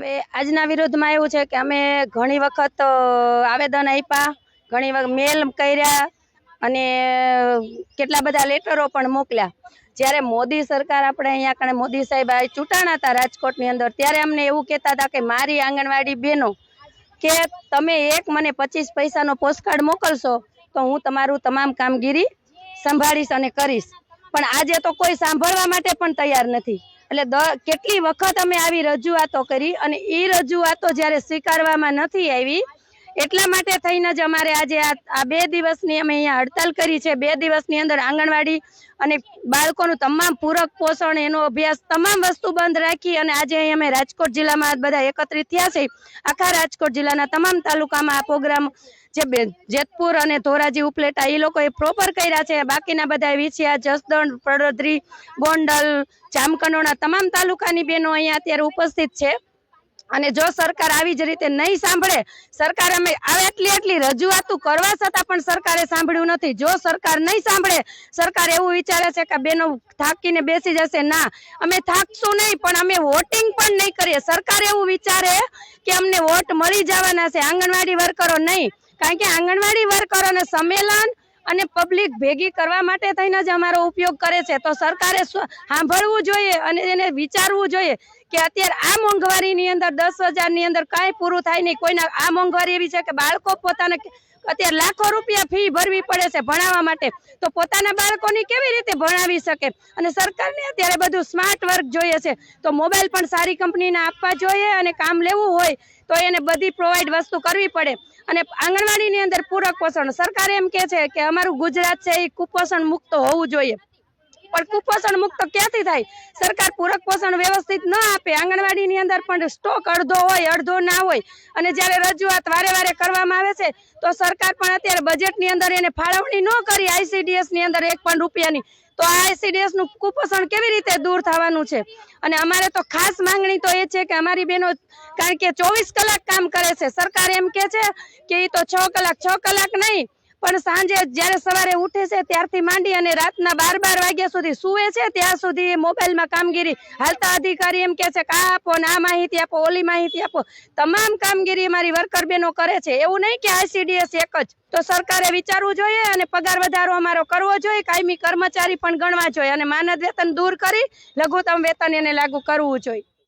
હવે આજના વિરોધમાં એવું છે કે અમે ઘણી વખત આવેદન આપ્યા, ઘણી વખત મેલ કર્યા અને કેટલા બધા લેટરો પણ મોકલ્યા। જ્યારે મોદી સરકાર આપણે અહીંયા કણે મોદી સાહેબ ચૂંટાણા હતા રાજકોટની અંદર, ત્યારે અમને એવું કહેતા હતા કે મારી આંગણવાડી બહેનો કે તમે એક મને 25 પૈસાનો પોસ્ટકાર્ડ મોકલશો તો હું તમારું તમામ કામગીરી સંભાળીશ અને કરીશ, પણ આજે તો કોઈ સાંભળવા માટે પણ તૈયાર નથી। એટલે કેટલી વખત અમે આવી રજૂઆતો કરી અને એ રજૂઆતો જ્યારે સ્વીકારવામાં નથી આવી, એટલા માટે થઈને જ અમારે આજે આ 2 દિવસની અમે અહીંયા હડતાલ કરી છે। 2 દિવસની અંદર આંગણવાડી અને બાળકોનું તમામ પૂરક પોષણ, એનો અભ્યાસ, તમામ વસ્તુ બંધ રાખી અને આજે અહીં અમે રાજકોટ જિલ્લામાં બધા એકત્રિત થયા છે। આખા રાજકોટ જિલ્લાના તમામ તાલુકામાં આ પ્રોગ્રામ જે જેતપુર અને ધોરાજી ઉપલેટા એ લોકોએ પ્રોપર કર્યા છે। બાકીના બધા વિછિયા, જસદણ, પડોદરી, ગોંડલ, જામકંડોરણા તમામ તાલુકાની બહેનો અહીંયા અત્યારે ઉપસ્થિત છે। અને જો સરકાર આવી જ રીતે નહીં સાંભળે, સરકાર અમે આટલી રજૂઆતો કરવા છતાં પણ સરકારે સાંભળ્યું નથી। જો સરકાર નહીં સાંભળે, સરકાર એવું વિચારે છે કે બેનો થાકીને બેસી જશે, ના, અમે થાકશું નહીં, પણ અમે વોટિંગ પણ નહીં કરીએ। સરકાર એવું વિચારે કે અમને વોટ મળી જવાના છે, આંગણવાડી વર્કરો નહીં, કારણ કે આંગણવાડી વર્કરોને સંમેલન અને પબ્લિક ભેગી કરવા માટે થઈને જ અમારો ઉપયોગ કરે છે। તો સરકારે સાંભળવું જોઈએ અને એને વિચારવું જોઈએ કે અત્યારે આ મોંઘવારીની અંદર 10,000 ની અંદર કાંઈ પૂરું થાય નહીં। કોઈના આ મોંઘવારી એવી છે કે બાળકો પોતાને અત્યારે લાખો રૂપિયા ફી ભરવી પડે છે ભણાવવા માટે, તો પોતાના બાળકોની કેવી રીતે ભણાવી શકે? અને સરકારને અત્યારે બધું સ્માર્ટ વર્ક જોઈએ છે, તો મોબાઈલ પણ સારી કંપનીના આપવા જોઈએ અને કામ લેવું હોય તો એને બધી પ્રોવાઈડ વસ્તુ કરવી પડે। અને આંગણવાડીની અંદર પૂરક પોષણ, સરકાર એમ કે છે કે અમારું ગુજરાત છે એ કુપોષણ મુક્ત હોવું જોઈએ, પણ કુપોષણ મુક્ત ક્યાંથી થાય? સરકાર પૂરક પોષણ વ્યવસ્થિત ન આપે, આંગણવાડીની અંદર પણ સ્ટોક અડધો હોય, અડધો ના હોય, અને જ્યારે રજૂઆત વારે કરવામાં આવે છે તો સરકાર પણ અત્યારે બજેટની અંદર એને ફાળવણી ન કરી ICDS ની અંદર 1 પણ રૂપિયાની, તો આ ICDS નું કુપોષણ કેવી રીતે દૂર થવાનું છે? અને અમારે તો ખાસ માંગણી તો એ છે કે અમારી બહેનો, કારણ કે 24 કલાક કામ કરે છે, સરકાર એમ કે છે કે એ તો 6 કલાક નહીં, પણ સાંજે જ્યારે સવારે ઉઠે છે ત્યારથી માંડી અને રાતના 12 વાગ્યા સુધી સૂવે છે ત્યાં સુધી મોબાઈલમાં કામગીરી હાલતા અધિકારી એમ કે છે કે આ આપો ને આ માહિતી આપો, ઓલી માહિતી આપો, તમામ કામગીરી અમારી વર્કર બહેનો કરે છે। એવું નહીં કે ICDS એક જ, તો સરકારે વિચારવું જોઈએ અને પગાર વધારો અમારો કરવો જોઈએ, કાયમી કર્મચારી પણ ગણવા જોઈએ અને માનદ વેતન દૂર કરી લઘુત્તમ વેતન એને લાગુ કરવું જોઈએ।